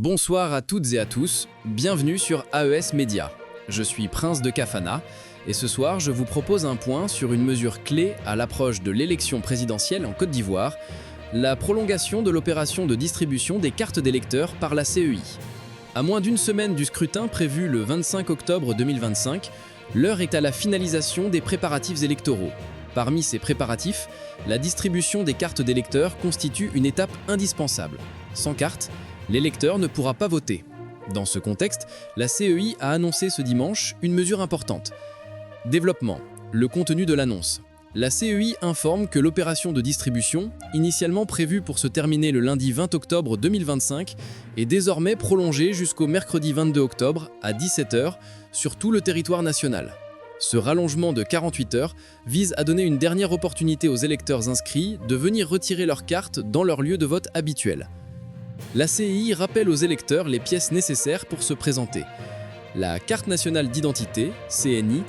Bonsoir à toutes et à tous, bienvenue sur AES Média. Je suis Prince de Cafana et ce soir je vous propose un point sur une mesure clé à l'approche de l'élection présidentielle en Côte d'Ivoire, la prolongation de l'opération de distribution des cartes d'électeurs par la CEI. À moins d'une semaine du scrutin prévu le 25 octobre 2025, l'heure est à la finalisation des préparatifs électoraux. Parmi ces préparatifs, la distribution des cartes d'électeurs constitue une étape indispensable. Sans carte, l'électeur ne pourra pas voter. Dans ce contexte, la CEI a annoncé ce dimanche une mesure importante. Développement. Le contenu de l'annonce. La CEI informe que l'opération de distribution, initialement prévue pour se terminer le lundi 20 octobre 2025, est désormais prolongée jusqu'au mercredi 22 octobre à 17 h sur tout le territoire national. Ce rallongement de 48 heures vise à donner une dernière opportunité aux électeurs inscrits de venir retirer leurs cartes dans leur lieu de vote habituel. La CEI rappelle aux électeurs les pièces nécessaires pour se présenter. La carte nationale d'identité, CNI,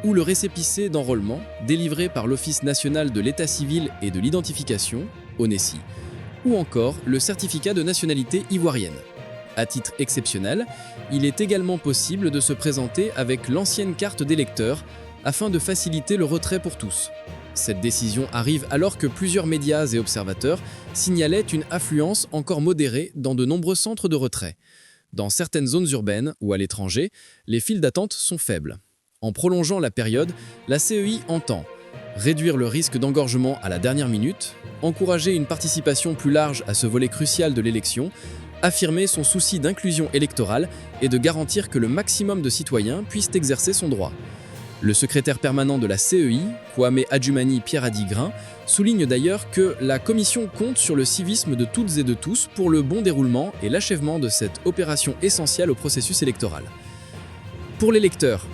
ou le récépissé d'enrôlement délivré par l'Office national de l'état civil et de l'identification, ONECI, ou encore le certificat de nationalité ivoirienne. À titre exceptionnel, il est également possible de se présenter avec l'ancienne carte d'électeur afin de faciliter le retrait pour tous. Cette décision arrive alors que plusieurs médias et observateurs signalaient une affluence encore modérée dans de nombreux centres de retrait. Dans certaines zones urbaines ou à l'étranger, les files d'attente sont faibles. En prolongeant la période, la CEI entend réduire le risque d'engorgement à la dernière minute, encourager une participation plus large à ce volet crucial de l'élection, affirmer son souci d'inclusion électorale et de garantir que le maximum de citoyens puissent exercer son droit. Le secrétaire permanent de la CEI, Kwame Adjumani Pierre-Adi-Grain, souligne d'ailleurs que la commission compte sur le civisme de toutes et de tous pour le bon déroulement et l'achèvement de cette opération essentielle au processus électoral. Pour l'électeur,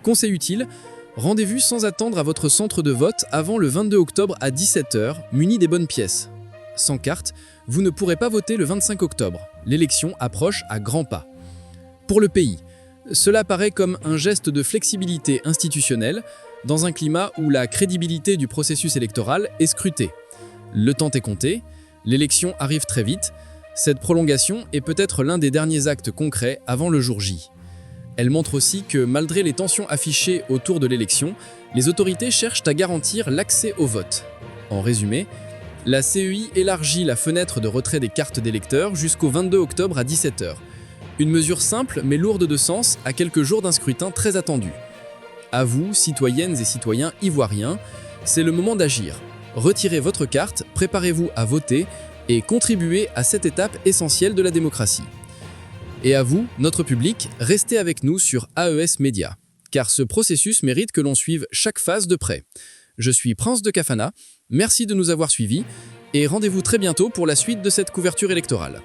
conseil utile, rendez-vous sans attendre à votre centre de vote avant le 22 octobre à 17 h, muni des bonnes pièces. Sans carte, vous ne pourrez pas voter le 25 octobre. L'élection approche à grands pas. Pour le pays, cela paraît comme un geste de flexibilité institutionnelle dans un climat où la crédibilité du processus électoral est scrutée. Le temps est compté, l'élection arrive très vite, cette prolongation est peut-être l'un des derniers actes concrets avant le jour J. Elle montre aussi que malgré les tensions affichées autour de l'élection, les autorités cherchent à garantir l'accès au vote. En résumé, la CEI élargit la fenêtre de retrait des cartes d'électeurs jusqu'au 22 octobre à 17 h. Une mesure simple mais lourde de sens à quelques jours d'un scrutin très attendu. À vous, citoyennes et citoyens ivoiriens, c'est le moment d'agir. Retirez votre carte, préparez-vous à voter et contribuez à cette étape essentielle de la démocratie. Et à vous, notre public, restez avec nous sur AES Média, car ce processus mérite que l'on suive chaque phase de près. Je suis Prince de Cafana, merci de nous avoir suivis et rendez-vous très bientôt pour la suite de cette couverture électorale.